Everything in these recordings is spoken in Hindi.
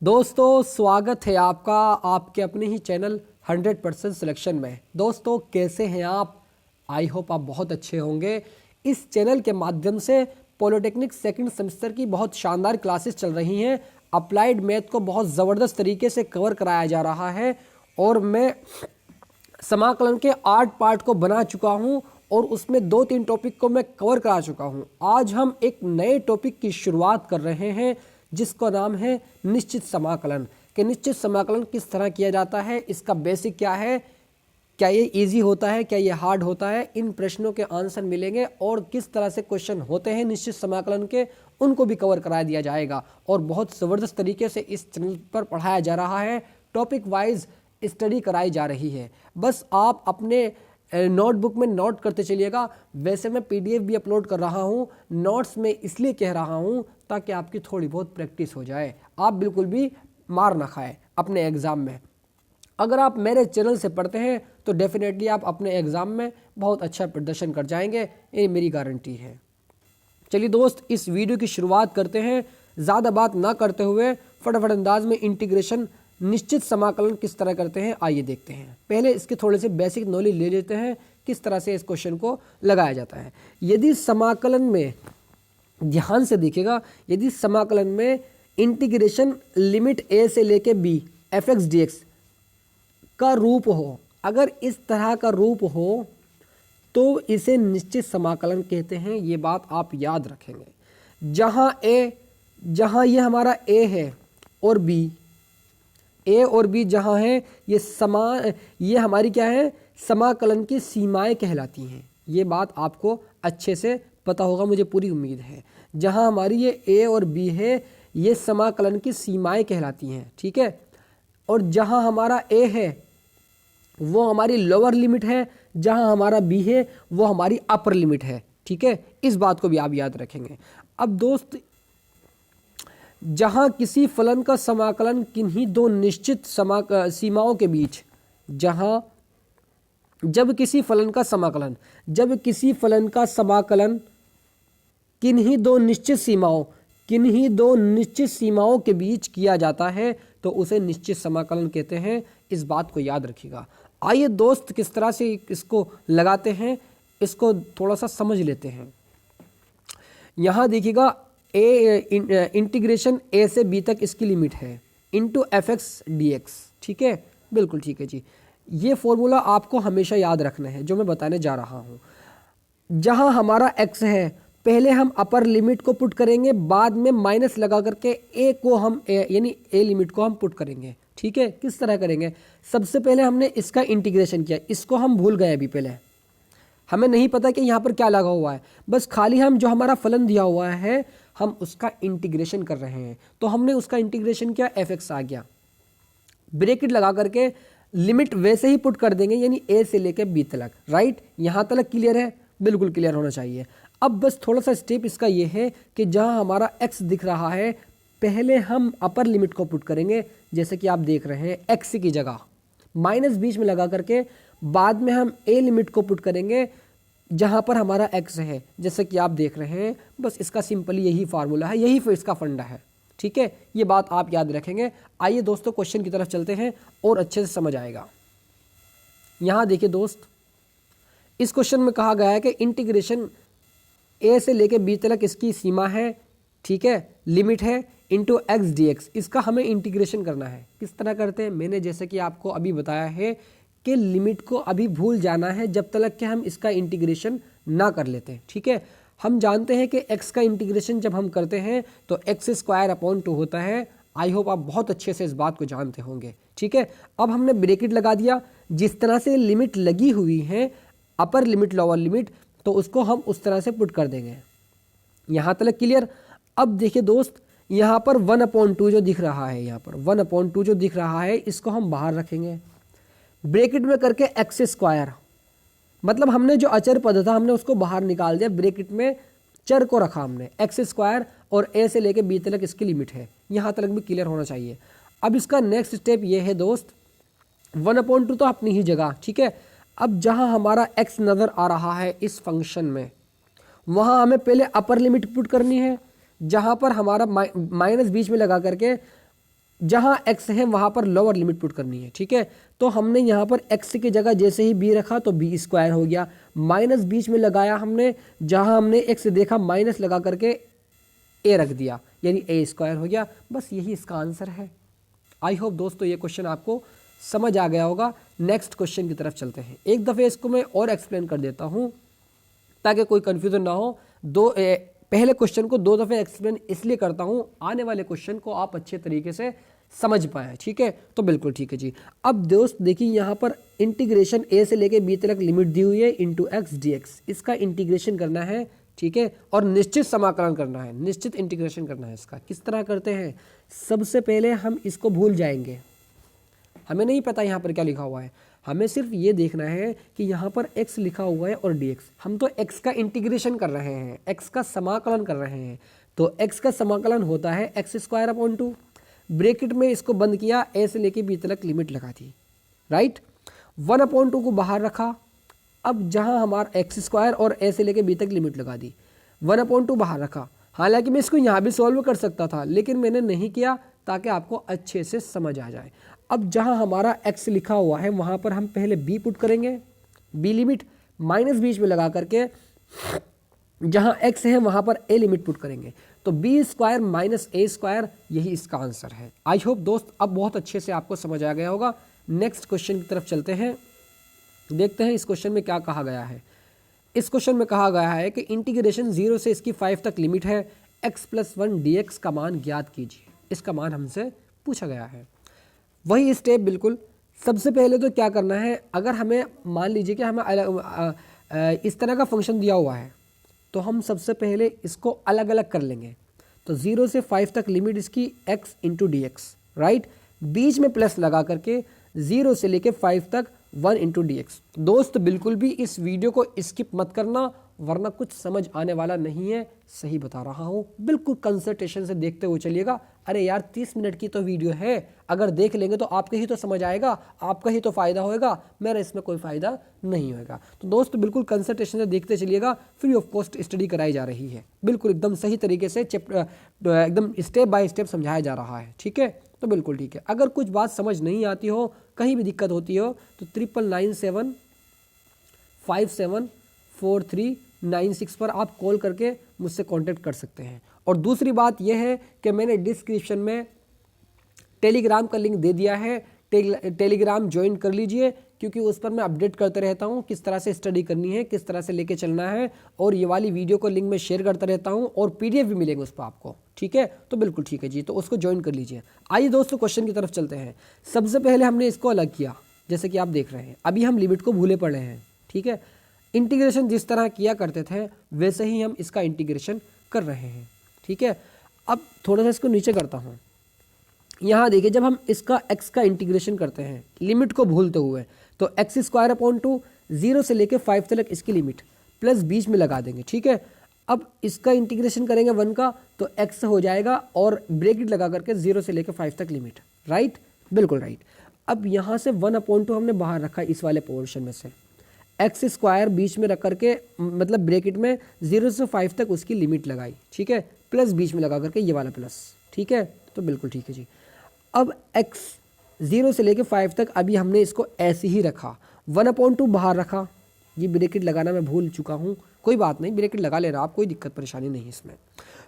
दोस्तों स्वागत है आपका आपके अपने ही चैनल 100% सिलेक्शन में। दोस्तों कैसे हैं आप? आई होप आप बहुत अच्छे होंगे। इस चैनल के माध्यम से पॉलिटेक्निक सेकंड सेमेस्टर की बहुत शानदार क्लासेस चल रही हैं। अप्लाइड मैथ को बहुत ज़बरदस्त तरीके से कवर कराया जा रहा है और मैं समाकलन के 8 पार्ट को बना चुका हूँ और उसमें 2-3 टॉपिक को मैं कवर करा चुका हूँ। आज हम एक नए टॉपिक की शुरुआत कर रहे हैं जिसका नाम है निश्चित समाकलन। कि निश्चित समाकलन किस तरह किया जाता है, इसका बेसिक क्या है, क्या ये इजी होता है, क्या ये हार्ड होता है, इन प्रश्नों के आंसर मिलेंगे और किस तरह से क्वेश्चन होते हैं निश्चित समाकलन के, उनको भी कवर करा दिया जाएगा। और बहुत ज़बरदस्त तरीके से इस चैनल पर पढ़ाया जा रहा है, टॉपिक वाइज स्टडी कराई जा रही है। बस आप अपने नोटबुक में नोट करते चलिएगा। वैसे मैं पीडीएफ भी अपलोड कर रहा हूँ, नोट्स में इसलिए कह रहा हूँ ताकि आपकी थोड़ी बहुत प्रैक्टिस हो जाए, आप बिल्कुल भी मार ना खाएं अपने एग्ज़ाम में। अगर आप मेरे चैनल से पढ़ते हैं तो डेफिनेटली आप अपने एग्ज़ाम में बहुत अच्छा प्रदर्शन कर जाएंगे, ये मेरी गारंटी है। चलिए दोस्त, इस वीडियो की शुरुआत करते हैं। ज़्यादा बात ना करते हुए फटाफट अंदाज में इंटीग्रेशन निश्चित समाकलन किस तरह करते हैं आइए देखते हैं। पहले इसके थोड़े से बेसिक नॉलेज ले लेते हैं किस तरह से इस क्वेश्चन को लगाया जाता है। यदि समाकलन में ध्यान से देखिएगा, यदि समाकलन में इंटीग्रेशन लिमिट a से लेके b f(x) dx का रूप हो, अगर इस तरह का रूप हो तो इसे निश्चित समाकलन कहते हैं। ये बात आप याद रखेंगे। जहाँ ये हमारा a है और b, a और b जहाँ है ये हमारी क्या है, समाकलन की सीमाएं कहलाती हैं। ये बात आपको अच्छे से पता होगा, मुझे पूरी उम्मीद है। जहाँ हमारी ये a और b है ये समाकलन की सीमाएं कहलाती हैं, ठीक है। और जहाँ हमारा a है वो हमारी लोअर लिमिट है, जहाँ हमारा b है वो हमारी अपर लिमिट है, ठीक है। इस बात को भी आप याद रखेंगे। अब दोस्त, जहाँ किसी फलन का समाकलन किन्हीं दो निश्चित सीमाओं के बीच, जब किसी फलन का समाकलन किन्हीं दो निश्चित सीमाओं के बीच किया जाता है तो उसे निश्चित समाकलन कहते हैं। इस बात को याद रखिएगा। आइए दोस्त, किस तरह से इसको लगाते हैं, इसको थोड़ा सा समझ लेते हैं। यहाँ देखिएगा, इंटीग्रेशन a से b तक इसकी लिमिट है इंटू f(x) dx, ठीक है, बिल्कुल ठीक है जी। ये फॉर्मूला आपको हमेशा याद रखना है जो मैं बताने जा रहा हूँ। जहाँ हमारा x है, पहले हम अपर लिमिट को पुट करेंगे, बाद में माइनस लगा करके यानी a लिमिट को हम पुट करेंगे, ठीक है। किस तरह करेंगे, सबसे पहले हमने इसका इंटीग्रेशन किया, इसको हम भूल गए अभी, पहले हमें नहीं पता कि यहाँ पर क्या लगा हुआ है, बस खाली हम जो हमारा फलन दिया हुआ है हम उसका इंटीग्रेशन कर रहे हैं। तो हमने उसका इंटीग्रेशन किया, f(x) आ गया, ब्रैकेट लगा करके लिमिट वैसे ही पुट कर देंगे, यानी a से लेके b तक, राइट। यहाँ तक क्लियर है, बिल्कुल क्लियर होना चाहिए। अब बस थोड़ा सा स्टेप इसका ये है कि जहाँ हमारा x दिख रहा है पहले हम अपर लिमिट को पुट करेंगे, जैसे कि आप देख रहे हैं x की जगह माइनस बीच में लगा करके, बाद में हम a लिमिट को पुट करेंगे जहाँ पर हमारा x है, जैसे कि आप देख रहे हैं। बस इसका सिंपली यही फार्मूला है, यही फिर इसका फंडा है, ठीक है। ये बात आप याद रखेंगे। आइए दोस्तों क्वेश्चन की तरफ चलते हैं और अच्छे से समझ आएगा। यहाँ देखिए दोस्त, इस क्वेश्चन में कहा गया है कि इंटीग्रेशन a से लेके b तक इसकी सीमा है, ठीक है, लिमिट है, इंटू x dx। इसका हमें इंटीग्रेशन करना है। किस तरह करते हैं, मैंने जैसे कि आपको अभी बताया है कि लिमिट को अभी भूल जाना है जब तक कि हम इसका इंटीग्रेशन ना कर लेते हैं, ठीक है। हम जानते हैं कि x का इंटीग्रेशन जब हम करते हैं तो x² होता है। आई होप आप बहुत अच्छे से इस बात को जानते होंगे, ठीक है। अब हमने ब्रैकेट लगा दिया, जिस तरह से लिमिट लगी हुई है, अपर लिमिट लोअर लिमिट, तो उसको हम उस तरह से पुट कर देंगे। यहाँ तक क्लियर। अब देखिए दोस्त, यहाँ पर 1/2 जो दिख रहा है, यहाँ पर 1/2 जो दिख रहा है, इसको हम बाहर रखेंगे ब्रैकेट में करके x², मतलब हमने जो अचर पद था हमने उसको बाहर निकाल दिया, ब्रैकेट में चर को रखा हमने x² और a से लेके b तक इसकी लिमिट है। यहाँ तक भी क्लियर होना चाहिए। अब इसका नेक्स्ट स्टेप ये है दोस्त, 1/2 तो अपनी ही जगह, ठीक है। अब जहाँ हमारा x नज़र आ रहा है इस फंक्शन में, वहाँ हमें पहले अपर लिमिट पुट करनी है, जहाँ पर हमारा माइनस बीच में लगा करके जहाँ x है वहाँ पर लोअर लिमिट पुट करनी है, ठीक है। तो हमने यहाँ पर x की जगह जैसे ही b रखा तो b स्क्वायर हो गया, माइनस बीच में लगाया हमने, जहाँ हमने x देखा माइनस लगा करके a रख दिया, यानी a स्क्वायर हो गया। बस यही इसका आंसर है। आई होप दोस्तों ये क्वेश्चन आपको समझ आ गया होगा। नेक्स्ट क्वेश्चन की तरफ चलते हैं। एक दफ़े इसको मैं और एक्सप्लेन कर देता हूँ ताकि कोई कन्फ्यूज़न ना हो। पहले क्वेश्चन को 2 दफ़े एक्सप्लेन इसलिए करता हूँ, आने वाले क्वेश्चन को आप अच्छे तरीके से समझ पाएँ, ठीक है। तो बिल्कुल ठीक है जी। अब दोस्त देखिए यहाँ पर इंटीग्रेशन a से लेके b तक लिमिट दी हुई है इंटू एक्स डी एक्स, इसका इंटीग्रेशन करना है, ठीक है। और निश्चित समाकलन करना है, निश्चित इंटीग्रेशन करना है। इसका किस तरह करते हैं, सबसे पहले हम इसको भूल जाएंगे, हमें नहीं पता यहाँ पर क्या लिखा हुआ है, हमें सिर्फ ये देखना है कि यहाँ पर x लिखा हुआ है और dx, हम तो x का इंटीग्रेशन कर रहे हैं, x का समाकलन कर रहे हैं। तो x का समाकलन होता है एक्स स्क्वायर अपॉन 2, ब्रैकेट में इसको बंद किया, a से लेके b तक लिमिट लगा दी, राइट। 1/2 को बाहर रखा, अब जहाँ हमारा एक्स स्क्वायर और a से लेके b तक लिमिट लगा दी, 1/2 बाहर रखा। हालांकि मैं इसको यहाँ भी सॉल्व कर सकता था, लेकिन मैंने नहीं किया ताकि आपको अच्छे से समझ आ जाए। अब जहाँ हमारा x लिखा हुआ है वहाँ पर हम पहले b पुट करेंगे, b लिमिट माइनस बीच में लगा करके जहाँ x है वहाँ पर a लिमिट पुट करेंगे, तो b square minus a square, यही इसका आंसर है। आई होप दोस्त अब बहुत अच्छे से आपको समझ आ गया होगा। नेक्स्ट क्वेश्चन की तरफ चलते हैं, देखते हैं इस क्वेश्चन में क्या कहा गया है। इस क्वेश्चन में कहा गया है कि इंटीग्रेशन 0 से इसकी 5 तक लिमिट है, x+1 dx का मान ज्ञात कीजिए। इसका मान हमसे पूछा गया है। वही स्टेप बिल्कुल, सबसे पहले तो क्या करना है, अगर हमें मान लीजिए कि हमें इस तरह का फंक्शन दिया हुआ है तो हम सबसे पहले इसको अलग अलग कर लेंगे। तो 0 से 5 तक लिमिट इसकी x into d x, right, बीच में प्लस लगा करके 0 से लेके 5 तक 1 इंटू डी एक्स। दोस्त बिल्कुल भी इस वीडियो को स्किप मत करना, वरना कुछ समझ आने वाला नहीं है, सही बता रहा हूँ। बिल्कुल कंसंट्रेशन से देखते हुए चलिएगा। अरे यार 30 मिनट की तो वीडियो है, अगर देख लेंगे तो आपके ही तो समझ आएगा, आपका ही तो फ़ायदा होएगा, मेरा इसमें कोई फ़ायदा नहीं होएगा। तो दोस्त बिल्कुल कंसंट्रेशन से देखते चलिएगा, फ्री ऑफ कॉस्ट स्टडी कराई जा रही है, बिल्कुल एकदम सही तरीके से एकदम स्टेप बाय स्टेप समझाया जा रहा है, ठीक है। तो बिल्कुल ठीक है। अगर कुछ बात समझ नहीं आती हो, कहीं भी दिक्कत होती हो, तो 9997574396 पर आप कॉल करके मुझसे कांटेक्ट कर सकते हैं। और दूसरी बात यह है कि मैंने डिस्क्रिप्शन में टेलीग्राम का लिंक दे दिया है, टेलीग्राम ज्वाइन कर लीजिए, क्योंकि उस पर मैं अपडेट करते रहता हूँ किस तरह से स्टडी करनी है, किस तरह से लेके चलना है, और ये वाली वीडियो को लिंक में शेयर करता रहता हूँ और पीडीएफ भी मिलेंगे उस पर आपको, ठीक है। तो बिल्कुल ठीक है जी, तो उसको ज्वाइन कर लीजिए। आइए दोस्तों क्वेश्चन की तरफ चलते हैं। सबसे पहले हमने इसको अलग किया, जैसे कि आप देख रहे हैं, अभी हम लिमिट को भूले पड़े हैं, ठीक है। इंटीग्रेशन जिस तरह किया करते थे वैसे ही हम इसका इंटीग्रेशन कर रहे हैं, ठीक है। अब थोड़ा सा इसको नीचे करता हूँ। यहाँ देखिए, जब हम इसका x का इंटीग्रेशन करते हैं लिमिट को भूलते हुए, तो एक्स स्क्वायर अपॉन 2, 0 से लेके 5 तक इसकी लिमिट प्लस बीच में लगा देंगे, ठीक है। अब इसका इंटीग्रेशन करेंगे 1 का, तो x हो जाएगा और ब्रैकेट लगा करके 0 से लेके 5 तक लिमिट, राइट, बिल्कुल राइट। अब यहाँ से 1/2 हमने बाहर रखा इस वाले पोर्शन में से, एक्स स्क्वायर बीच में रख करके, मतलब ब्रैकेट में 0 से 5 तक उसकी लिमिट लगाई, ठीक है, प्लस बीच में लगा करके ये वाला प्लस, ठीक है। तो बिल्कुल ठीक है जी। अब x 0 से लेके 5 तक अभी हमने इसको ऐसे ही रखा, 1/2 बाहर रखा, ये ब्रैकेट लगाना मैं भूल चुका हूँ, कोई बात नहीं, ब्रैकेट लगा ले रहा आप, कोई दिक्कत परेशानी नहीं इसमें।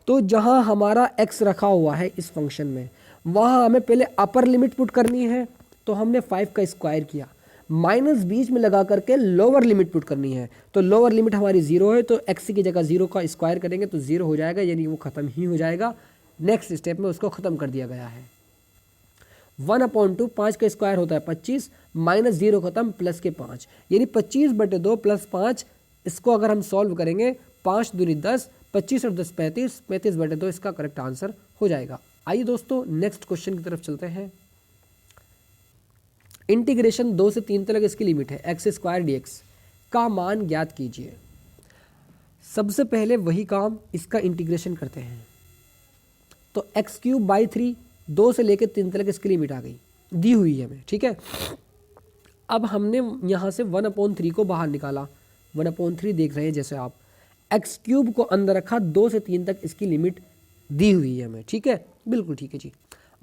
तो जहाँ हमारा x रखा हुआ है इस फंक्शन में, वहाँ हमें पहले अपर लिमिट पुट करनी है, तो हमने 5 का स्क्वायर किया, माइनस बीच में लगा करके लोअर लिमिट पुट करनी है। तो लोअर लिमिट हमारी 0 है, तो x की जगह 0 का स्क्वायर करेंगे तो 0 हो जाएगा, यानी वो ख़त्म ही हो जाएगा। नेक्स्ट स्टेप में उसको ख़त्म कर दिया गया है। 1/2, 5 का स्क्वायर होता है 25, माइनस 0 खत्म, प्लस के 5, यानी 25/2 प्लस 5। इसको अगर हम सॉल्व करेंगे, 5 दूनी 10, 25 और 10 35, 35/2 इसका करेक्ट आंसर हो जाएगा। आइए दोस्तों नेक्स्ट क्वेश्चन की तरफ चलते हैं। इंटीग्रेशन 2 से 3 तक इसकी लिमिट है, एक्स स्क्वायर डी एक्स का मान ज्ञात कीजिए। सबसे पहले वही काम, इसका इंटीग्रेशन करते हैं। तो x³/3, 2 से लेकर 3 तक इसकी लिमिट आ गई, दी हुई है हमें, ठीक है। अब हमने यहाँ से 1/3 को बाहर निकाला, 1/3 देख रहे हैं जैसे आप, x³ को अंदर रखा, 2 से 3 तक इसकी लिमिट दी हुई है हमें, ठीक है, बिल्कुल ठीक है जी।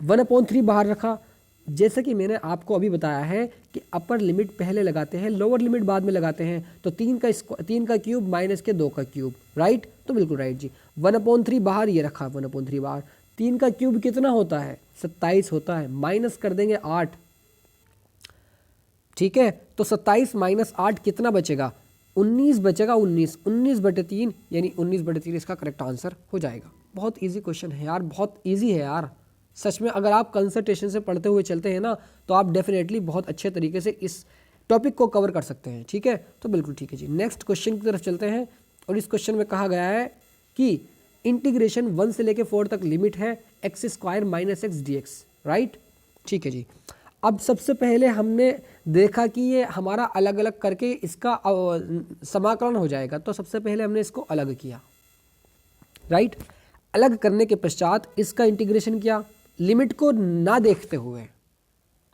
1/3 बाहर रखा। जैसे कि मैंने आपको अभी बताया है कि अपर लिमिट पहले लगाते हैं, लोअर लिमिट बाद में लगाते हैं। तो 3 का क्यूब माइनस के 2 का क्यूब, राइट, तो बिल्कुल राइट जी। 1/3 बाहर, ये रखा 1/3 बाहर। 3 का क्यूब कितना होता है? 27 होता है। माइनस कर देंगे 8, ठीक है। तो 27 माइनस 8 कितना बचेगा? 19 बचेगा। 19/3 यानी 19/3 इसका करेक्ट आंसर हो जाएगा। बहुत इजी क्वेश्चन है यार, बहुत इजी है यार सच में। अगर आप कंसंट्रेशन से पढ़ते हुए चलते हैं ना तो आप डेफिनेटली बहुत अच्छे तरीके से इस टॉपिक को कवर कर सकते हैं, ठीक है। तो बिल्कुल ठीक है जी। नेक्स्ट क्वेश्चन की तरफ चलते हैं और इस क्वेश्चन में कहा गया है कि इंटीग्रेशन 1 से लेके 4 तक लिमिट है x² - x dx, राइट, ठीक है जी। अब सबसे पहले हमने देखा कि ये हमारा अलग अलग करके इसका समाकलन हो जाएगा। तो सबसे पहले हमने इसको अलग किया, राइट। अलग करने के पश्चात इसका इंटीग्रेशन किया लिमिट को ना देखते हुए,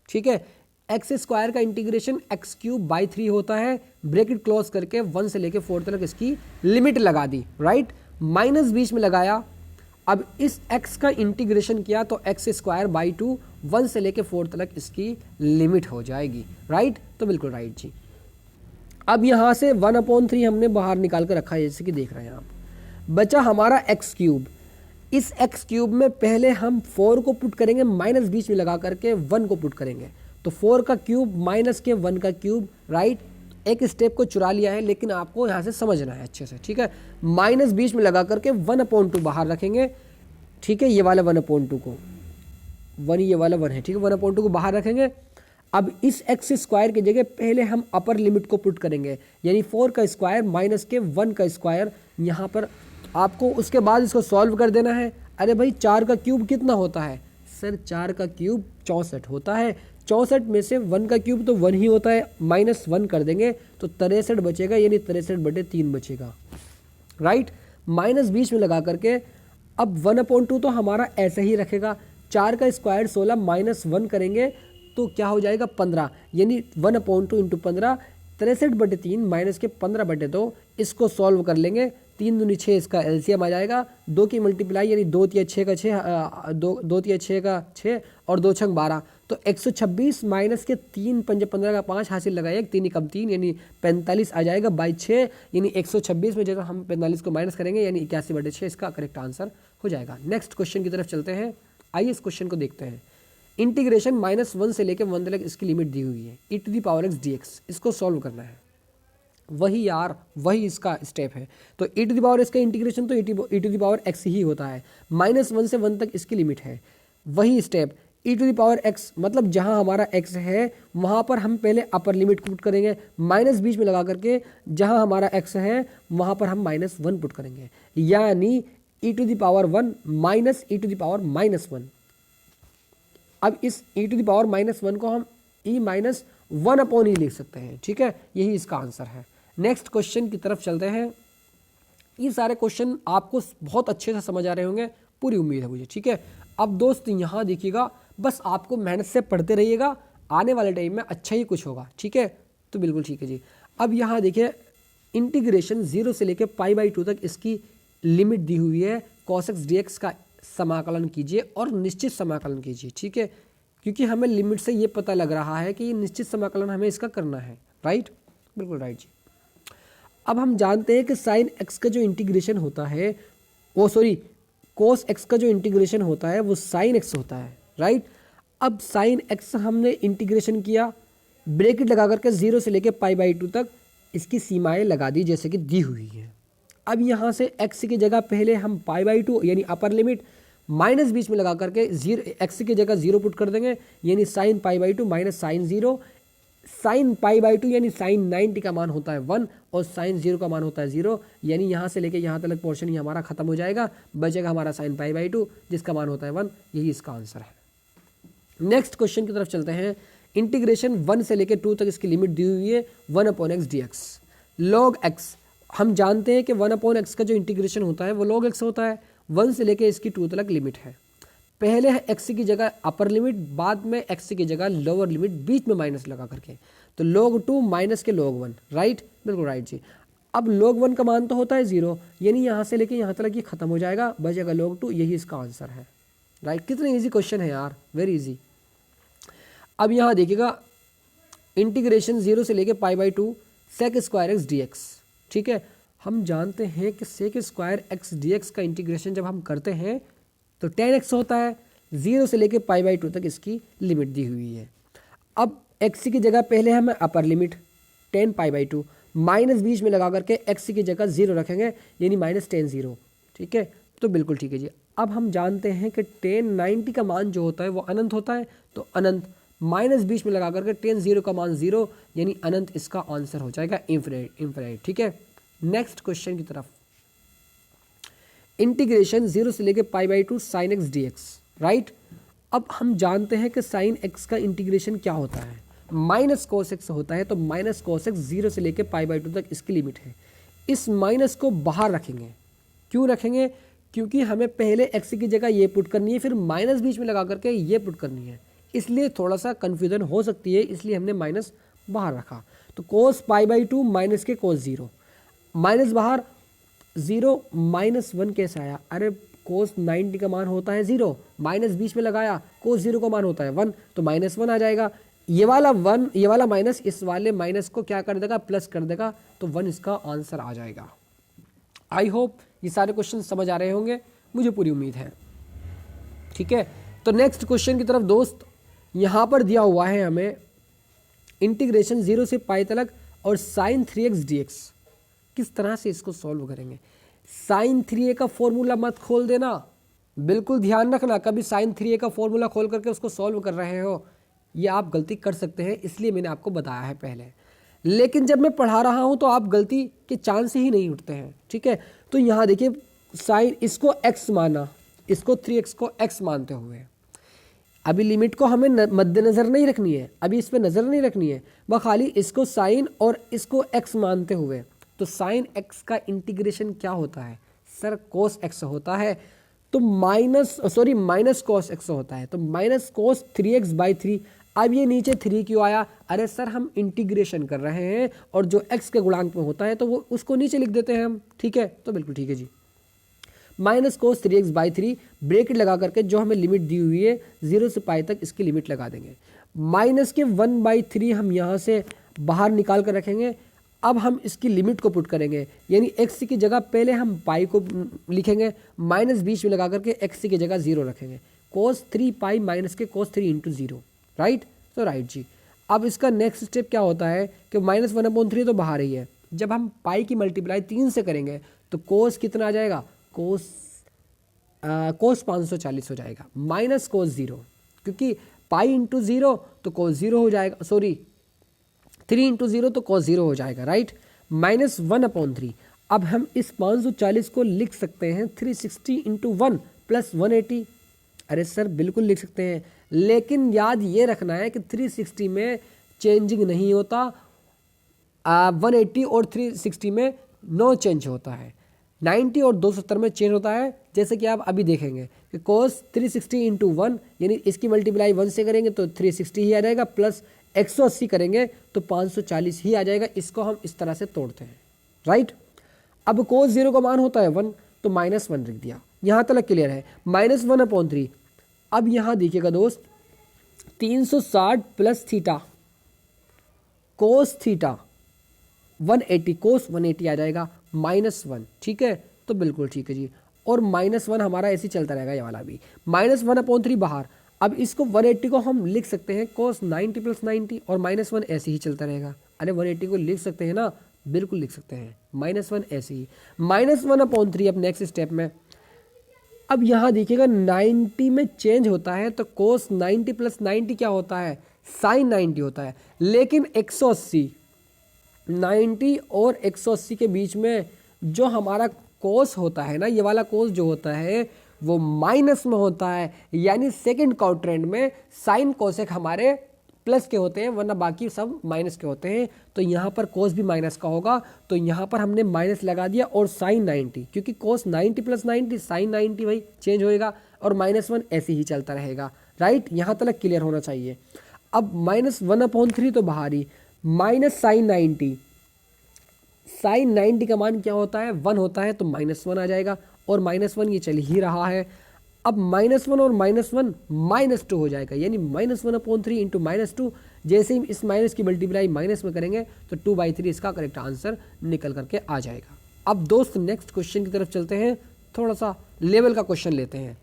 ठीक है। x² का इंटीग्रेशन x³/3 होता है। ब्रैकेट क्लोज करके 1 से लेके 4 तक इसकी लिमिट लगा दी, राइट। माइनस बीच में लगाया। अब इस x का इंटीग्रेशन किया तो x²/2 1 से लेके 4 तक इसकी लिमिट हो जाएगी, राइट, तो बिल्कुल राइट जी। अब यहाँ से 1/3 हमने बाहर निकाल कर रखा है, जैसे कि देख रहे हैं आप। बचा हमारा x³। इस x³ में पहले हम 4 को पुट करेंगे, माइनस बीच में लगा करके 1 को पुट करेंगे। तो 4 का क्यूब माइनस के 1 का क्यूब, राइट। एक स्टेप को चुरा लिया है लेकिन आपको यहाँ से समझना है अच्छे से, ठीक है। माइनस बीच में लगा करके 1/2 बाहर रखेंगे, ठीक है। ये वाला 1/2 को 1, ये वाला 1 है, ठीक है। 1/2 को बाहर रखेंगे। अब इस x² की जगह पहले हम अपर लिमिट को पुट करेंगे, यानी 4 का स्क्वायर माइनस के 1 का स्क्वायर यहाँ पर आपको। उसके बाद इसको सॉल्व कर देना है। अरे भाई 4 का क्यूब कितना होता है? सर 4 का क्यूब 64 होता है। 64 में से 1 का क्यूब तो 1 ही होता है, माइनस 1 कर देंगे तो 63 बचेगा, यानी 63/3 बचेगा, राइट। माइनस बीच में लगा करके अब 1/2 तो हमारा ऐसे ही रखेगा। 4 का स्क्वायर 16 माइनस 1 करेंगे तो क्या हो जाएगा? 15, यानी 1/2 × 15 63/3 माइनस के 15/2। इसको सॉल्व कर लेंगे। 3 दूनी 6 इसका एलसीएम आ जाएगा। 2 की मल्टीप्लाई यानी 2 × 6 का 6, 2 × 6 का 6 और 2 × 6 12। तो 126 माइनस के 3 × 5 = 15 का 5 हासिल लगाए, 3 कम 3 यानी 45 आ जाएगा बाई 6, यानी 126 में जब हम 45 को माइनस करेंगे यानी 81/6 इसका करेक्ट आंसर हो जाएगा। नेक्स्ट क्वेश्चन की तरफ चलते हैं। आइए इस क्वेश्चन को देखते हैं। इंटीग्रेशन -1 से लेकर 1 तक इसकी लिमिट दी हुई है, e⁻x dx। इसको सॉल्व करना है। वही यार, वही इसका स्टेप है। तो e⁻x का इंटीग्रेशन तो e⁻x ही होता है। -1 से 1 तक इसकी लिमिट है। वही स्टेप e⁻x, मतलब जहां हमारा x है वहां पर हम पहले अपर लिमिट पुट करेंगे, माइनस बीच में लगा करके जहां हमारा x है वहां पर हम -1 पुट करेंगे, यानी e⁻1 माइनस e⁻−1। अब इस e⁻−1 को हम e−1/e लिख सकते हैं, ठीक है। यही इसका आंसर है। नेक्स्ट क्वेश्चन की तरफ चलते हैं। ये सारे क्वेश्चन आपको बहुत अच्छे से समझ आ रहे होंगे, पूरी उम्मीद है मुझे, ठीक है। अब दोस्त यहाँ देखिएगा, बस आपको मेहनत से पढ़ते रहिएगा, आने वाले टाइम में अच्छा ही कुछ होगा, ठीक है। तो बिल्कुल ठीक है जी। अब यहाँ देखिए इंटीग्रेशन 0 से लेकर π/2 तक इसकी लिमिट दी हुई है। cos x dx का समाकलन कीजिए और निश्चित समाकलन कीजिए, ठीक है। क्योंकि हमें लिमिट से ये पता लग रहा है कि ये निश्चित समाकलन हमें इसका करना है, राइट, बिल्कुल राइट जी। अब हम जानते हैं कि साइन x का जो इंटीग्रेशन होता है cos x का जो इंटीग्रेशन होता है वो साइन x होता है, राइट। अब साइन x हमने इंटीग्रेशन किया, ब्रैकेट लगा करके 0 से लेकर π/2 तक इसकी सीमाएं लगा दी जैसे कि दी हुई है। अब यहाँ से x की जगह पहले हम π/2 यानी अपर लिमिट माइनस बीच में लगा करके x की जगह 0 पुट कर देंगे, यानी साइन π/2 माइनस साइन 0। साइन π/2 यानी साइन 90 का मान होता है 1 और साइन 0 का मान होता है 0, यानी यहाँ से लेके यहाँ तक पोर्शन ही हमारा खत्म हो जाएगा। बचेगा हमारा साइन π/2 जिसका मान होता है 1। यही इसका आंसर है। नेक्स्ट क्वेश्चन की तरफ चलते हैं। इंटीग्रेशन 1 से लेकर 2 तक इसकी लिमिट दी हुई है 1/x dx। log x हम जानते हैं कि 1/x का जो इंटीग्रेशन होता है वो log x होता है। 1 से लेकर इसकी 2 तक लिमिट है। पहले है x की जगह अपर लिमिट, बाद में x की जगह लोअर लिमिट, बीच में माइनस लगा करके, तो log 2 माइनस के log 1, राइट, बिल्कुल राइट जी। अब log 1 का मान तो होता है 0, यानी यहाँ से लेके यहाँ तक ये खत्म हो जाएगा, बचेगा log 2। यही इसका आंसर है, राइट। कितने इजी क्वेश्चन है यार, वेरी इजी। अब यहाँ देखिएगा इंटीग्रेशन 0 से लेके π/2 sec square x D x, ठीक है। हम जानते हैं कि sec square x D x का इंटीग्रेशन जब हम करते हैं तो 10x होता है। 0 से लेके π/2 तक इसकी लिमिट दी हुई है। अब x की जगह पहले हम अपर लिमिट 10 π/2 माइनस बीच में लगा करके x की जगह 0 रखेंगे, यानी -10 0, ठीक है। तो बिल्कुल ठीक है जी। अब हम जानते हैं कि 10 90 का मान जो होता है वो अनंत होता है, तो अनंत माइनस बीच में लगा करके 10 0 का मान 0, यानी अनंत इसका आंसर हो जाएगा, इनफिनिट, ठीक है। नेक्स्ट क्वेश्चन की तरफ, इंटीग्रेशन 0 से लेके π/2 sin x dx, राइट। अब हम जानते हैं कि sin x का इंटीग्रेशन क्या होता है, माइनस cos x होता है। तो माइनस cos x 0 से लेके π/2 तक इसकी लिमिट है। इस माइनस को बाहर रखेंगे, क्यों रखेंगे? क्योंकि हमें पहले x की जगह ये पुट करनी है, फिर माइनस बीच में लगा करके ये पुट करनी है, इसलिए थोड़ा सा कन्फ्यूजन हो सकती है, इसलिए हमने माइनस बाहर रखा। तो cos π/2 माइनस के cos 0, माइनस बाहर 0 -1 कैसे आया? अरे cos 90 का मान होता है 0, माइनस बीच में लगाया, cos 0 का मान होता है 1, तो -1 आ जाएगा। ये वाला 1, ये वाला माइनस इस वाले माइनस को क्या कर देगा? प्लस कर देगा, तो 1 इसका आंसर आ जाएगा। आई होप ये सारे क्वेश्चन समझ आ रहे होंगे, मुझे पूरी उम्मीद है, ठीक है। तो नेक्स्ट क्वेश्चन की तरफ दोस्त, यहाँ पर दिया हुआ है हमें इंटीग्रेशन 0 से पाई तक और sin 3x dx। किस तरह से इसको सॉल्व करेंगे? sin 3a का फॉर्मूला मत खोल देना, बिल्कुल ध्यान रखना, कभी sin 3a का फॉर्मूला खोल करके उसको सॉल्व कर रहे हो, ये आप गलती कर सकते हैं, इसलिए मैंने आपको बताया है पहले। लेकिन जब मैं पढ़ा रहा हूँ तो आप गलती के चांस ही नहीं उठते हैं, ठीक है। तो यहाँ देखिए साइन, इसको x माना, इसको 3x को x मानते हुए, अभी लिमिट को हमें मद्देनजर नहीं रखनी है, अभी इस पर नज़र नहीं रखनी है, वह खाली इसको साइन और इसको x मानते हुए। तो साइन x का इंटीग्रेशन क्या होता है सर? cos x होता है। तो माइनस cos x होता है, तो माइनस cos 3x/3। अब ये नीचे 3 क्यों आया? अरे सर हम इंटीग्रेशन कर रहे हैं और जो x के गुणांक में होता है तो वो उसको नीचे लिख देते हैं हम, ठीक है। तो बिल्कुल ठीक है जी। माइनस cos 3x/3 ब्रैकेट लगा करके जो हमें लिमिट दी हुई है 0 से पाई तक, इसकी लिमिट लगा देंगे। माइनस के 1/3 हम यहाँ से बाहर निकाल कर रखेंगे। अब हम इसकी लिमिट को पुट करेंगे, यानी x की जगह पहले हम पाई को लिखेंगे, माइनस बीच में लगा करके x की जगह 0 रखेंगे। cos 3 पाई माइनस के cos 3 × 0, राइट। तो राइट जी। अब इसका नेक्स्ट स्टेप क्या होता है कि -1/3 तो बाहर ही है, जब हम पाई की मल्टीप्लाई 3 से करेंगे तो cos कितना आ जाएगा? cos 540 हो जाएगा, माइनस cos 0, क्योंकि पाई × 0 तो cos 0 हो जाएगा, 3 × 0 तो cos 0 हो जाएगा, राइट। -1/3। अब हम इस 540 को लिख सकते हैं 360 × 1 + 180। अरे सर बिल्कुल लिख सकते हैं, लेकिन याद ये रखना है कि 360 में चेंजिंग नहीं होता, 180 और 360 में नो चेंज होता है, 90 और 270 में चेंज होता है। जैसे कि आप अभी देखेंगे कि cos 360 × 1, यानी इसकी मल्टीप्लाई 1 से करेंगे तो 360 ही आ जाएगा, प्लस 180 करेंगे तो 540 ही आ जाएगा। इसको हम इस तरह से तोड़ते हैं, राइट। अब cos 0 का मान होता है 1, तो -1 लिख दिया, यहाँ तक क्लियर है। -1/3। अब यहाँ देखिएगा दोस्त, 360 plus theta cos theta 180, cos 180 आ जाएगा -1, ठीक है। तो बिल्कुल ठीक है जी। और -1 हमारा ऐसे चलता रहेगा, ये वाला भी -1/3 बाहर। अब इसको 180 को हम लिख सकते हैं cos 90 + 90, और -1 ऐसे ही चलता रहेगा। अरे 180 को लिख सकते हैं ना, बिल्कुल लिख सकते हैं, -1 ऐसे ही, -1/3। अब नेक्स्ट स्टेप में, अब यहाँ देखिएगा 90 में चेंज होता है, तो cos 90 + 90 क्या होता है? sin 90 होता है। लेकिन 180, 90 और 180 के बीच में जो हमारा cos होता है ना, ये वाला cos जो होता है वो माइनस में होता है, यानी सेकंड क्वाड्रेंट में sin cosec हमारे प्लस के होते हैं, वरना बाकी सब माइनस के होते हैं। तो यहाँ पर cos भी माइनस का होगा, तो यहाँ पर हमने माइनस लगा दिया, और sin 90, क्योंकि cos 90 + 90 sin 90 भाई चेंज होएगा, और -1 ऐसे ही चलता रहेगा, राइट। यहाँ तक क्लियर होना चाहिए। अब -1/3 तो बाहर ही, माइनस sin 90, sin 90 का मान क्या होता है? 1 होता है, तो -1 आ जाएगा, और -1 ये चल ही रहा है। अब -1 और -1 -2 हो जाएगा, यानी -1/3 इंटू -2। जैसे ही इस माइनस की मल्टीप्लाई माइनस में करेंगे तो 2/3 इसका करेक्ट आंसर निकल करके आ जाएगा। अब दोस्त नेक्स्ट क्वेश्चन की तरफ चलते हैं, थोड़ा सा लेवल का क्वेश्चन लेते हैं।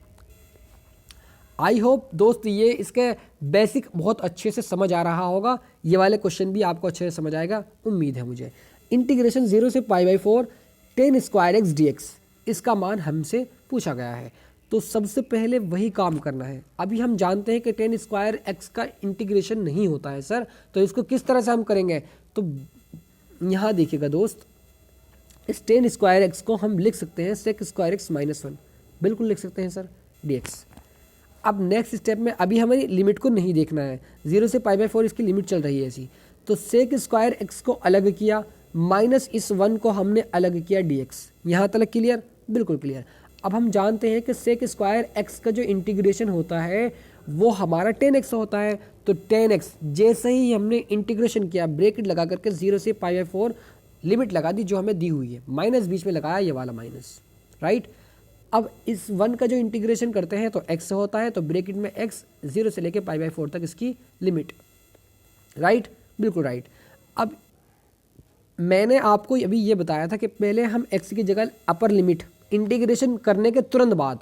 आई होप दोस्त ये इसके बेसिक बहुत अच्छे से समझ आ रहा होगा, ये वाले क्वेश्चन भी आपको अच्छे से समझ आएगा, उम्मीद है मुझे। इंटीग्रेशन 0 से π/4 10 स्क्वायर एक्स dx, इसका मान हमसे पूछा गया है। तो सबसे पहले वही काम करना है। अभी हम जानते हैं कि 10 स्क्वायर एक्स का इंटीग्रेशन नहीं होता है सर, तो इसको किस तरह से हम करेंगे? तो यहाँ देखिएगा दोस्त, इस 10 स्क्वायर एक्स को हम लिख सकते हैं सेक स्क्वायर एक्स -1, बिल्कुल लिख सकते हैं सर, dx। अब नेक्स्ट स्टेप में अभी हमारी लिमिट को नहीं देखना है, 0 से π/4 इसकी लिमिट चल रही है ऐसी, तो सेक स्क्वायर एक्स को अलग किया, माइनस इस 1 को हमने अलग किया dx। यहाँ तक क्लियर? बिल्कुल क्लियर। अब हम जानते हैं कि सेक स्क्वायर एक्स का जो इंटीग्रेशन होता है वो हमारा 10x होता है, तो 10x जैसे ही हमने इंटीग्रेशन किया, ब्रैकेट लगा करके 0 से π/4 लिमिट लगा दी जो हमें दी हुई है, माइनस बीच में लगाया ये वाला माइनस, राइट। अब इस 1 का जो इंटीग्रेशन करते हैं तो x होता है, तो ब्रैकेट में x 0 से लेके π/4 तक इसकी लिमिट, राइट, बिल्कुल राइट। अब मैंने आपको अभी ये बताया था कि पहले हम x की जगह अपर लिमिट इंटीग्रेशन करने के तुरंत बाद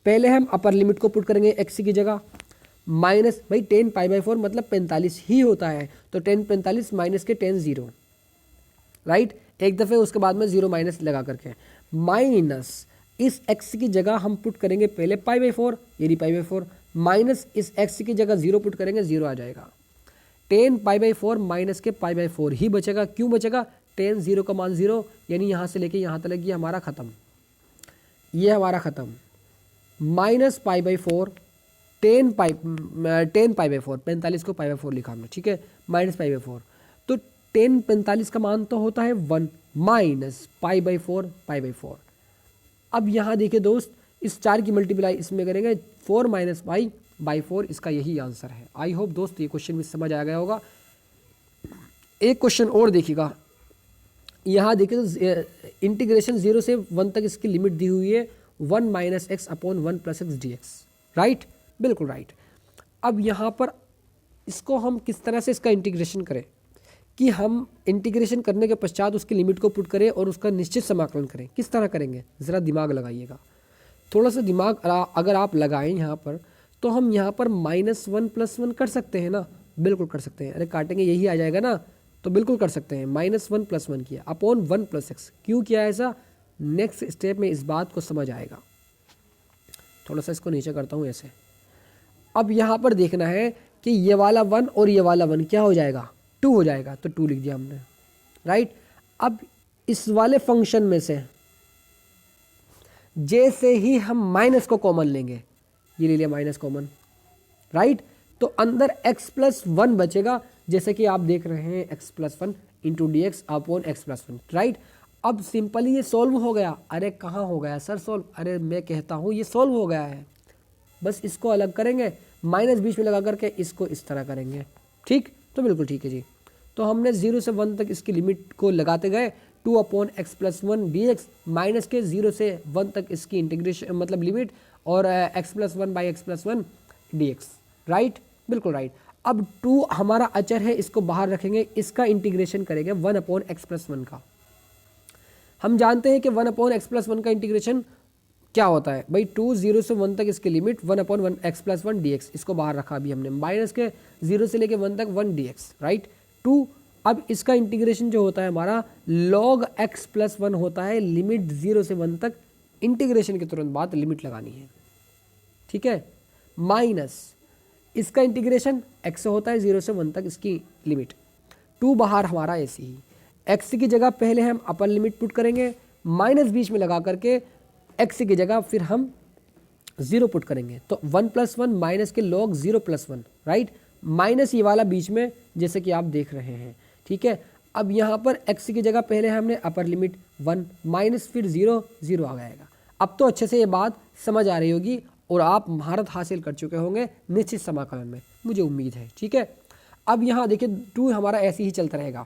पहले हम अपर लिमिट को पुट करेंगे x की जगह, माइनस भाई 10 π/4 मतलब 45 ही होता है, तो 10 45 माइनस के 10 0, राइट, एक दफ़े उसके बाद में 0 माइनस लगा करके, माइनस इस x की जगह हम पुट करेंगे पहले π/4, ये π/4, माइनस इस x की जगह 0 पुट करेंगे, 0 आ जाएगा। 10 π/4 माइनस के π/4 ही बचेगा, क्यों बचेगा? 10 0 का मान 0, यानी यहाँ से लेके यहाँ तक ये हमारा ख़त्म, ये हमारा ख़त्म, माइनस π/4 10 π/4, 45 को π/4 लिखा हमने, ठीक है, माइनस π/4, तो 10 45 का मान तो होता है 1, माइनस π/4। अब यहाँ देखिए दोस्त, इस 4 की मल्टीप्लाई इसमें करेंगे, 4 माइनस π/4, इसका यही आंसर है। आई होप दोस्त ये क्वेश्चन भी समझ आ गया होगा। एक क्वेश्चन और देखिएगा, यहाँ देखिए तो इंटीग्रेशन 0 से 1 तक इसकी लिमिट दी हुई है 1 minus x upon 1 plus x dx, right, बिल्कुल राइट। अब यहाँ पर इसको हम किस तरह से इसका इंटीग्रेशन करें कि हम इंटीग्रेशन करने के पश्चात उसकी लिमिट को पुट करें और उसका निश्चित समाकलन करें। किस तरह करेंगे, ज़रा दिमाग लगाइएगा, थोड़ा सा दिमाग अगर आप लगाएं यहाँ पर, तो हम यहाँ पर -1 + 1 कर सकते हैं ना, बिल्कुल कर सकते हैं। अरे काटेंगे यही आ जाएगा ना, तो बिल्कुल कर सकते हैं। -1 + 1 किया अपॉन 1 + x, क्यों किया ऐसा? नेक्स्ट स्टेप में इस बात को समझ आएगा। थोड़ा सा इसको नीचे करता हूँ ऐसे। अब यहाँ पर देखना है कि ये वाला 1 और ये वाला 1 क्या हो जाएगा, 2 हो जाएगा, तो 2 लिख दिया हमने, राइट। अब इस वाले फंक्शन में से जैसे ही हम माइनस को कॉमन लेंगे, ये ले लिया माइनस कॉमन, राइट, तो अंदर x + 1 बचेगा, जैसे कि आप देख रहे हैं x + 1 into dx upon x + 1, right. अब सिंपली ये सॉल्व हो गया। अरे कहाँ हो गया सर सॉल्व? अरे मैं कहता हूँ ये सॉल्व हो गया है, बस इसको अलग करेंगे, माइनस बीच में लगा करके इसको इस तरह करेंगे, ठीक, तो बिल्कुल ठीक है जी। तो हमने 0 से 1 तक इसकी लिमिट को लगाते गए, 2 अपॉन x + 1 dx, माइनस के 0 से 1 तक इसकी इंटीग्रेशन मतलब लिमिट, और x + 1/x + 1 dx, राइट, बिल्कुल राइट। अब 2 हमारा अचर है, इसको बाहर रखेंगे, इसका इंटीग्रेशन करेंगे 1 अपॉन x + 1 का। हम जानते हैं कि 1 अपॉन x + 1 का इंटीग्रेशन क्या होता है भाई, 2 0 से 1 तक इसकी लिमिट 1 अपॉन 1 x + 1 dx, इसको बाहर रखा अभी हमने, माइनस के 0 से लेके 1 तक 1 dx, राइट, 2। अब इसका इंटीग्रेशन जो होता है हमारा log x + 1 होता है, लिमिट 0 से 1 तक, इंटीग्रेशन के तुरंत बाद लिमिट लगानी है, ठीक है, माइनस इसका इंटीग्रेशन x होता है 0 से 1 तक इसकी लिमिट, 2 बाहर हमारा ऐसी ही, x की जगह पहले हम अपर लिमिट पुट करेंगे, माइनस बीच में लगा करके x की जगह फिर हम 0 पुट करेंगे, तो 1 + 1 माइनस के log 0 + 1, राइट, माइनस ये वाला बीच में जैसे कि आप देख रहे हैं, ठीक है। अब यहाँ पर x की जगह पहले हमने अपर लिमिट 1 माइनस फिर 0 0 आ जाएगा। अब तो अच्छे से ये बात समझ आ रही होगी और आप महारत हासिल कर चुके होंगे निश्चित समाकलन में, मुझे उम्मीद है, ठीक है। अब यहाँ देखिए 2 हमारा ऐसे ही चलता रहेगा,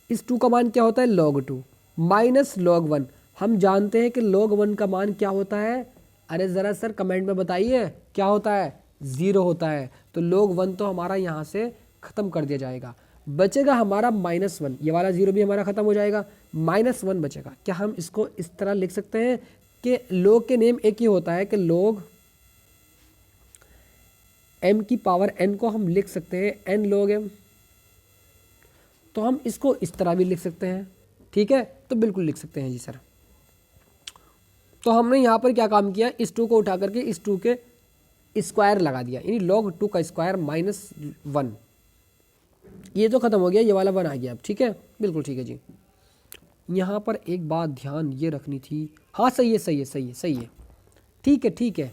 इस 2 का मान क्या होता है, log 2 माइनस log 1। हम जानते हैं कि log 1 का मान क्या होता है, अरे ज़रा सर कमेंट में बताइए क्या होता है, 0 होता है। तो log 1 तो हमारा यहाँ से ख़त्म कर दिया जाएगा, बचेगा हमारा -1, ये वाला 0 भी हमारा ख़त्म हो जाएगा, -1 बचेगा। क्या हम इसको इस तरह लिख सकते हैं कि log के नेम एक ही होता है कि log m की पावर n को हम लिख सकते हैं n log m, तो हम इसको इस तरह भी लिख सकते हैं, ठीक है, तो बिल्कुल लिख सकते हैं जी सर। तो हमने यहाँ पर क्या काम किया, इस 2 को उठा करके इस 2 के स्क्वायर लगा दिया, यानी log 2 का स्क्वायर -1, ये तो ख़त्म हो गया, ये वाला 1 आ गया अब, ठीक है, बिल्कुल ठीक है जी। यहाँ पर एक बात ध्यान ये रखनी थी, हाँ सही है सही है सही है सही है, ठीक है ठीक है।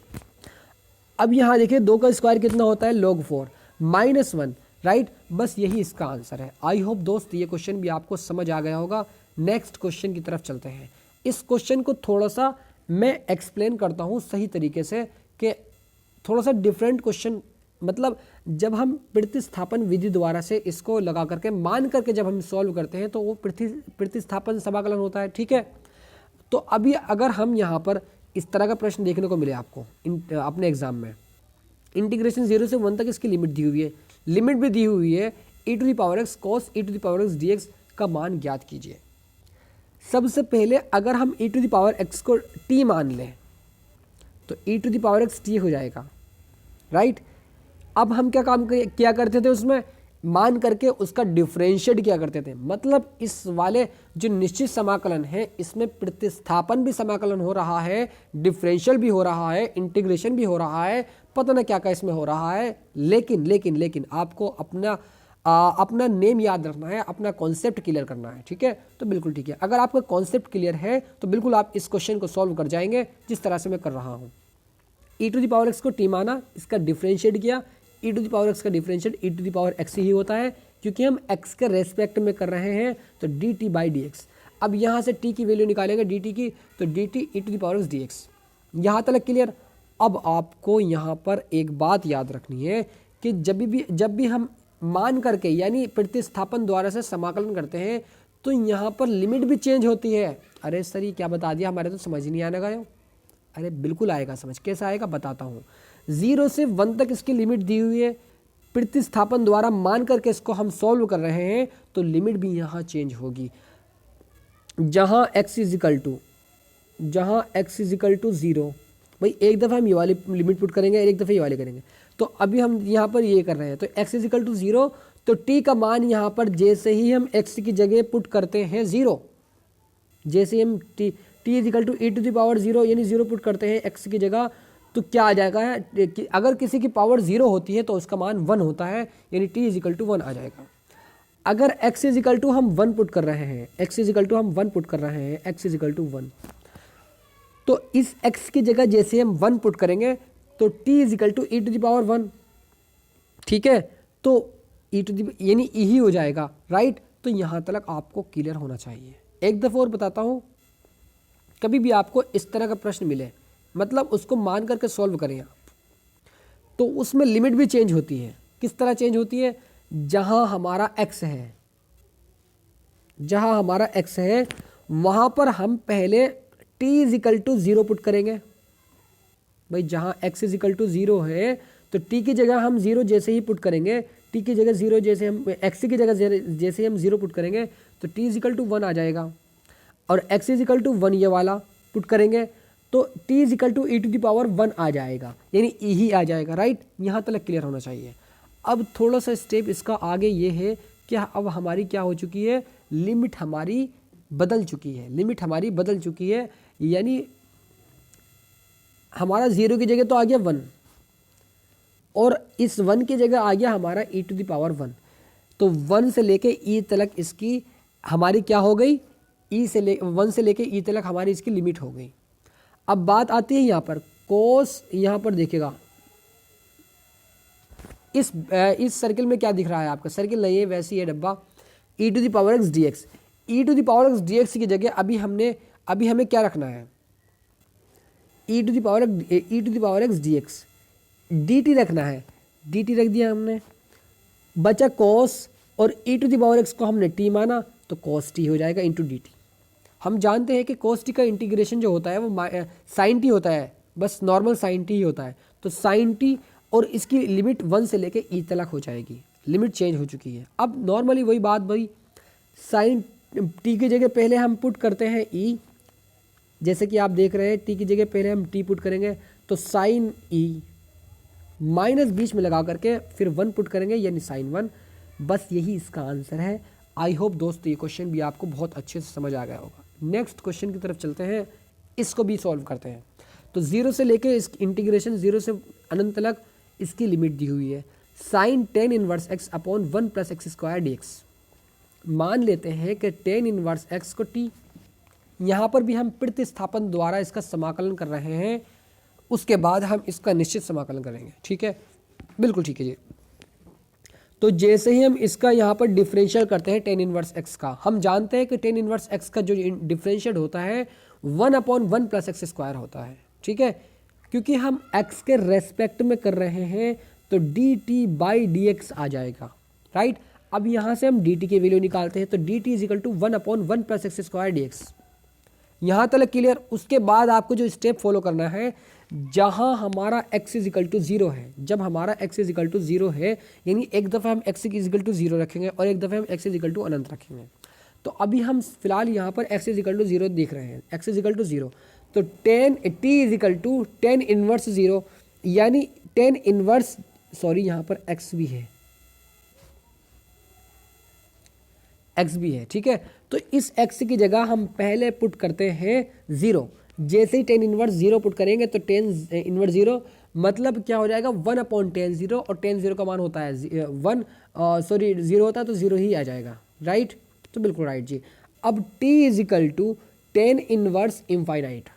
अब यहाँ देखिए 2 का स्क्वायर कितना होता है, log 4 -1, राइट, बस यही इसका आंसर है। आई होप दोस्त ये क्वेश्चन भी आपको समझ आ गया होगा। नेक्स्ट क्वेश्चन की तरफ चलते हैं। इस क्वेश्चन को थोड़ा सा मैं एक्सप्लेन करता हूँ सही तरीके से कि थोड़ा सा डिफरेंट क्वेश्चन, मतलब जब हम प्रतिस्थापन विधि द्वारा से इसको लगा करके मान करके जब हम सॉल्व करते हैं तो वो प्रतिस्थापन समाकलन होता है, ठीक है। तो अभी अगर हम यहाँ पर इस तरह का प्रश्न देखने को मिले आपको अपने एग्जाम में, इंटीग्रेशन 0 से 1 तक इसकी लिमिट दी हुई है, लिमिट भी दी हुई है e⁻x cos e⁻x dx का मान ज्ञात कीजिए। सबसे पहले अगर हम e⁻x को t मान लें तो e⁻x t हो जाएगा, राइट। अब हम क्या काम किया करते थे, उसमें मान करके उसका डिफरेंशिएट किया करते थे, मतलब इस वाले जो निश्चित समाकलन है इसमें प्रतिस्थापन भी समाकलन हो रहा है, डिफरेंशियल भी हो रहा है, इंटीग्रेशन भी हो रहा है, पता ना क्या क्या इसमें हो रहा है। लेकिन लेकिन लेकिन आपको अपना नेम याद रखना है, अपना कॉन्सेप्ट क्लियर करना है, ठीक है। तो बिल्कुल ठीक है, अगर आपका कॉन्सेप्ट क्लियर है तो बिल्कुल आप इस क्वेश्चन को सॉल्व कर जाएंगे जिस तरह से मैं कर रहा हूँ। e⁻x को t माना, इसका डिफरेंशिएट किया, e⁻x का डिफरेंशिएट e⁻x ही होता है, क्योंकि हम x के रेस्पेक्ट में कर रहे हैं तो dt/dx। अब यहाँ से t की वैल्यू निकालेंगे dt की, तो dt e⁻x dx। यहाँ तक क्लियर। अब आपको यहाँ पर एक बात याद रखनी है कि जब भी हम मान करके यानी प्रतिस्थापन द्वारा से समाकलन करते हैं तो यहाँ पर लिमिट भी चेंज होती है। अरे सर ये क्या बता दिया, हमारे तो समझ ही नहीं आने गया। अरे बिल्कुल आएगा समझ, कैसा आएगा बताता हूँ। 0 से 1 तक इसकी लिमिट दी हुई है, प्रतिस्थापन द्वारा मान करके इसको हम सॉल्व कर रहे हैं तो लिमिट भी यहाँ चेंज होगी। जहाँ x इजिकल टू 0, भाई एक दफ़ा हम ये वाली लिमिट पुट करेंगे, एक दफ़ा ये वाली करेंगे, तो अभी हम यहाँ पर ये कर रहे हैं, तो x इजिकल टू 0, तो t का मान यहाँ पर जैसे ही हम x की जगह पुट करते हैं 0, जैसे हम t इजिकल टू e⁻0 यानी 0 पुट करते हैं x की जगह, तो क्या आ जाएगा कि अगर किसी की पावर 0 होती है तो उसका मान 1 होता है, यानी t इजिकल टू 1 आ जाएगा। अगर x इजिकल टू हम 1 पुट कर रहे हैं, x इजिकल टू हम 1 पुट कर रहे हैं, x इजिकल टू 1, तो इस x की जगह जैसे हम 1 पुट करेंगे तो t इजिकल टू e⁻1, ठीक है, तो यानी e ही हो जाएगा, राइट। तो यहाँ तक आपको क्लियर होना चाहिए। एक दफ़ा और बताता हूँ, कभी भी आपको इस तरह का प्रश्न मिले, मतलब उसको मान करके सॉल्व करें आप, तो उसमें लिमिट भी चेंज होती है। किस तरह चेंज होती है, जहाँ हमारा x है वहाँ पर हम पहले t इजिकल टू 0 पुट करेंगे। भाई जहाँ x इजिकल टू 0 है तो t की जगह हम 0 जैसे ही पुट करेंगे, t की जगह 0 जैसे हम x की जगह जैसे हम 0 पुट करेंगे तो t इजिकल टू 1 आ जाएगा, और x इजिकल टू 1 ये वाला पुट करेंगे तो t इजिकल टू e⁻1 आ जाएगा, यानी e ही आ जाएगा, राइट। यहाँ तक क्लियर होना चाहिए। अब थोड़ा सा स्टेप इसका आगे ये है कि अब हमारी क्या हो चुकी है, लिमिट हमारी बदल चुकी है, यानी हमारा 0 की जगह तो आ गया 1, और इस 1 की जगह आ गया हमारा e⁻1, तो 1 से लेके e तक इसकी हमारी क्या हो गई, 1 से लेके e तक हमारी इसकी लिमिट हो गई। अब बात आती है यहाँ पर कोस, यहाँ पर देखिएगा इस सर्किल में क्या दिख रहा है आपका, सर्किल नहीं है वैसे ही है डब्बा, e⁻x dx। e⁻x dx की जगह अभी हमें क्या रखना है, e⁻x dx, dt रखना है, dt रख दिया हमने, बचा cos, और e⁻x को हमने t माना तो cos t हो जाएगा इंटू dt। हम जानते हैं कि cos t का इंटीग्रेशन जो होता है वो sin t होता है, बस नॉर्मल साइन टी ही होता है। तो साइन टी और इसकी लिमिट 1 से लेके ई तक हो जाएगी, लिमिट चेंज हो चुकी है। अब नॉर्मली वही बात भाई, साइन टी की जगह पहले हम पुट करते हैं ई, जैसे कि आप देख रहे हैं टी की जगह पहले हम टी पुट करेंगे तो साइन ई, माइनस बीच में लगा करके फिर 1 पुट करेंगे यानी साइन 1। बस यही इसका आंसर है। आई होप दोस्त ये क्वेश्चन भी आपको बहुत अच्छे से समझ आ गया होगा। नेक्स्ट क्वेश्चन की तरफ चलते हैं, इसको भी सॉल्व करते हैं। तो 0 से लेके इस इंटीग्रेशन 0 से अनंत तक इसकी लिमिट दी हुई है। Sine tan inverse X upon 1 plus X square D X. मान लेते हैं कि टेन इनवर्स एक्स को टी, यहाँ पर भी हम प्रतिस्थापन द्वारा इसका समाकलन कर रहे हैं, उसके बाद हम इसका निश्चित समाकलन करेंगे। ठीक है, बिल्कुल ठीक है जी। तो जैसे ही हम इसका यहाँ पर डिफरेंशियल करते हैं टेन इनवर्स एक्स का, हम जानते हैं कि टेन इनवर्स एक्स का जो डिफरेंशियल होता है 1/1 प्लस एक्स स्क्वायर होता है। ठीक है, क्योंकि हम x के रेस्पेक्ट में कर रहे हैं तो dt बाई डी एक्स आ जाएगा। राइट, अब यहाँ से हम dt की वैल्यू निकालते हैं तो dt is equal to 1/1 plus X square D X. यहाँ तक क्लियर। उसके बाद आपको जो स्टेप फॉलो करना है, जहाँ हमारा x इज इक्वल टू 0 है, जब हमारा x इज इक्वल टू 0 है यानी एक दफ़ा हम x इज इक्वल टू 0 रखेंगे और एक दफ़ा हम x इज इक्वल टू अनंत रखेंगे। तो अभी हम फिलहाल यहाँ पर x इज इक्वल टू 0 देख रहे हैं, x इज इक्वल टू 0, तो t is equal to 10 inverse 0 यानी 10 इनवर्स, सॉरी यहाँ पर x भी है, x भी है। ठीक है, तो इस x की जगह हम पहले पुट करते हैं 0। जैसे ही 10 इनवर्स 0 पुट करेंगे तो 10 इनवर्स 0 मतलब क्या हो जाएगा 1/10 0, और 10 0 का मान होता है 1, सॉरी 0 होता है तो 0 ही आ जाएगा। राइट, तो बिल्कुल राइट जी। अब t is equal to 10 inverse infinite.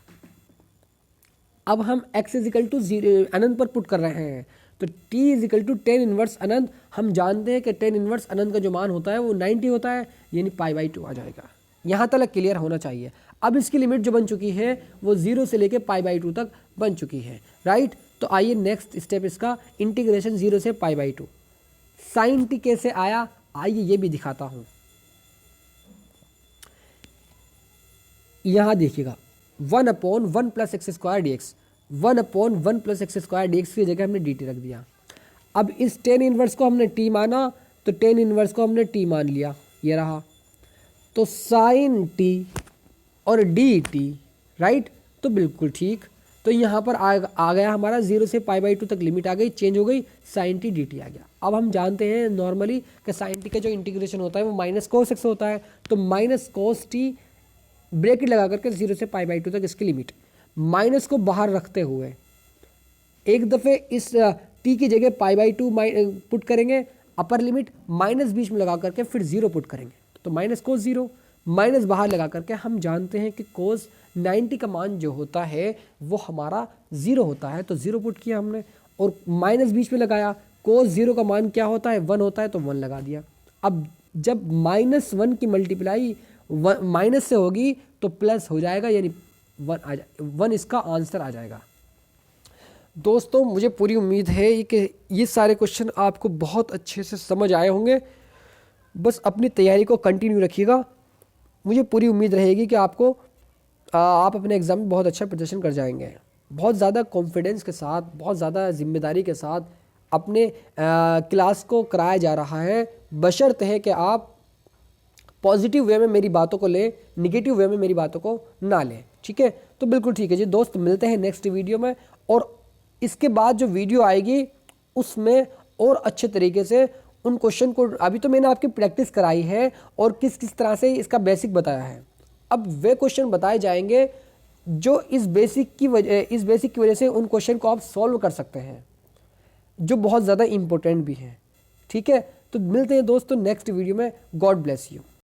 अब हम x इज इक्वल टू अनंत पर पुट कर रहे हैं तो t is equal to 10 inverse अनंत। हम जानते हैं कि 10 इनवर्स अनंत का जो मान होता है वो 90 होता है यानी π/2 आ जाएगा। यहाँ तक क्लियर होना चाहिए। अब इसकी लिमिट जो बन चुकी है वो 0 से लेके π/2 तक बन चुकी है। राइट, तो आइए नेक्स्ट स्टेप इसका इंटीग्रेशन 0 से π/2। साइन टी कैसे आया, आइए ये भी दिखाता हूँ। यहाँ देखिएगा 1/1 plus X square D x, 1/1 plus X square D x की जगह हमने dt रख दिया। अब इस 10 इनवर्स को हमने t माना तो 10 इनवर्स को हमने t मान लिया, ये रहा। तो साइन t और dt, राइट, तो बिल्कुल ठीक। तो यहाँ पर आ गया हमारा 0 से π/2 तक लिमिट आ गई, चेंज हो गई, साइन टी dt आ गया। अब हम जानते हैं नॉर्मली कि साइन टी का जो इंटीग्रेशन होता है वो माइनस कोस एक्स होता है, तो माइनस कोस टी ब्रैकेट लगा करके 0 से π/2 तक इसकी लिमिट, माइनस को बाहर रखते हुए एक दफ़े इस t की जगह π/2 पुट करेंगे अपर लिमिट, माइनस बीच में लगा करके फिर 0 पुट करेंगे तो माइनस कोस 0, माइनस बाहर लगा करके हम जानते हैं कि कोस 90 का मान जो होता है वो हमारा 0 होता है, तो 0 पुट किया हमने और माइनस बीच में लगाया। कोस 0 का मान क्या होता है 1 होता है तो 1 लगा दिया। अब जब -1 की मल्टीप्लाई माइनस से होगी तो प्लस हो जाएगा यानी 1 इसका आंसर आ जाएगा। दोस्तों मुझे पूरी उम्मीद है कि ये सारे क्वेश्चन आपको बहुत अच्छे से समझ आए होंगे। बस अपनी तैयारी को कंटिन्यू रखिएगा, मुझे पूरी उम्मीद रहेगी कि आपको आप अपने एग्ज़ाम में बहुत अच्छा प्रदर्शन कर जाएंगे। बहुत ज़्यादा कॉन्फिडेंस के साथ, बहुत ज़्यादा जिम्मेदारी के साथ अपने क्लास को कराया जा रहा है, बशर्ते है कि आप पॉजिटिव वे में मेरी बातों को लें, निगेटिव वे में मेरी बातों को ना लें। ठीक है, तो बिल्कुल ठीक है जी दोस्त, मिलते हैं नेक्स्ट वीडियो में। और इसके बाद जो वीडियो आएगी उसमें और अच्छे तरीके से उन क्वेश्चन को, अभी तो मैंने आपकी प्रैक्टिस कराई है और किस किस तरह से इसका बेसिक बताया है, अब वे क्वेश्चन बताए जाएंगे जो इस बेसिक की वजह से उन क्वेश्चन को आप सॉल्व कर सकते हैं, जो बहुत ज़्यादा इम्पोर्टेंट भी हैं। ठीक है, तो मिलते हैं दोस्तों नेक्स्ट वीडियो में। God bless you.